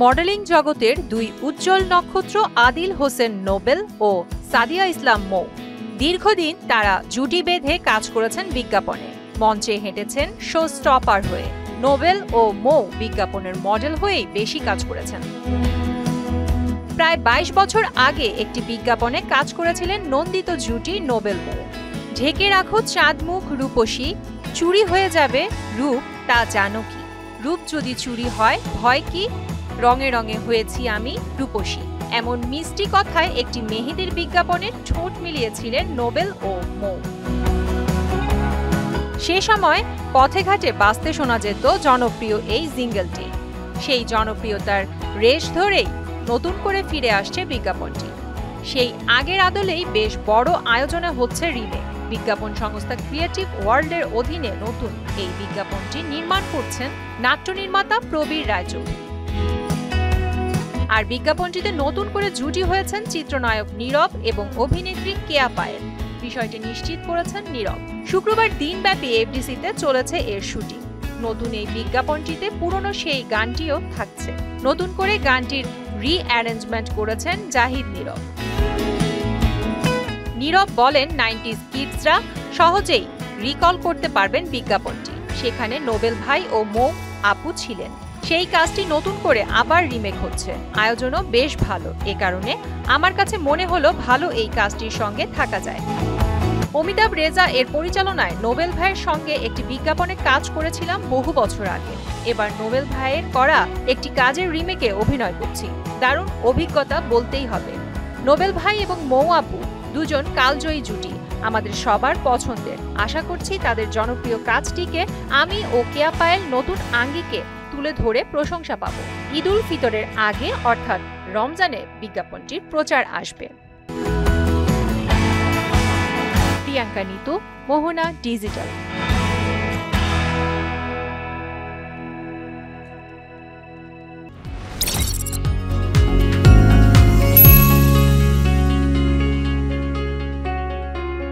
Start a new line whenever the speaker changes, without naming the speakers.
Modelling জগতের দুই উজ্জ্বল নক্ষত্র আদিল হোসেন নোবেল ও সাদিয়া ইসলাম মৌ। দীর্ঘদিন তারা জুটি বেঁধে কাজ করেছেন বিজ্ঞাপনে, মঞ্চে হেঁটেছেন শো স্টপার হয়ে। নোবেল ও মৌ বিজ্ঞাপনের মডেল হয়েই বেশি কাজ করেছেন। প্রায় ২২ বছর আগে একটি বিজ্ঞাপনে কাজ করেছিলেন নন্দিত জুটি নোবেল মৌ। ঢেকে রাখো চাঁদমুখ রূপসী, চুরি হয়ে যাবে রূপ তা জানো কি, রূপ যদি চুরি হয় ভয় কি, রঙে রঙে হয়েছি আমি রূপসী। এমন মিষ্টি কথায় একটি মেহেদির বিজ্ঞাপনে ঠোঁট মিলিয়েছিলেন নোবেল ও মৌ। সে সময় পথে ঘাটে বাজতে শোনা যেত জনপ্রিয় এই জিঙ্গলটি। সেই জনপ্রিয়তার রেশ ধরেই নতুন করে ফিরে আসছে বিজ্ঞাপনটি। সেই আগের আদলেই বেশ বড় আয়োজনে হচ্ছে রিমেক। বিজ্ঞাপন সংস্থা ক্রিয়েটিভ ওয়ার্ল্ডের অধীনে নতুন এই বিজ্ঞাপনটি নির্মাণ করছেন নাট্য নির্মাতা প্রবীর রায়চৌধুরী। আর বিজ্ঞাপনটিতে নতুন করে জুটি হয়েছেন চিত্রনায়ক নীরব এবং অভিনেত্রী কেয়া পায়েল। বিষয়টি নিশ্চিত করেছেন নীরব। শুক্রবার দিনব্যাপী এফডিসিতে চলেছে এর শুটিং। নতুন এই বিজ্ঞাপনটিতে পুরনো সেই গানটিও থাকছে। নতুন করে গানটির রি-অ্যারেঞ্জমেন্ট করেছেন জাহিদ নীরব। নীরব বলেন, 90s কিডসরা সহজেই রিকল করতে পারবেন বিজ্ঞাপনটি। সেখানে নোবেল ভাই ও মৌ আপু ছিলেন। সেই কাজটি নতুন করে আবার রিমেক হচ্ছে। আয়োজনও বেশ ভালো। এ কারণে আমার কাছে মনে হলো ভালো এই কাজটির সঙ্গে থাকা যায়। অমিতাভ রেজা এর পরিচালনায় নোবেল ভাইয়ের সঙ্গে একটি বিজ্ঞাপনে কাজ করেছিলাম বহু বছর আগে। এবার নোবেল ভাইয়ের করা একটি কাজের রিমেকে অভিনয় করছি। দারুণ অভিজ্ঞতা বলতেই হবে। নোবেল ভাই এবং মৌ আপু দুজন কালজয়ী জুটি, আমাদের সবার পছন্দের। আশা করছি তাদের জনপ্রিয় কাজটিকে আমি ও কেয়া পায়েল নতুন আঙ্গিকে তুলে ধরে প্রশংসা পাব। ঈদ উল ফিতরের আগে অর্থাৎ রমজানে বিজ্ঞাপনটির প্রচার আসবে। প্রিয়াঙ্কা নিতু, মোহনা ডিজিটাল।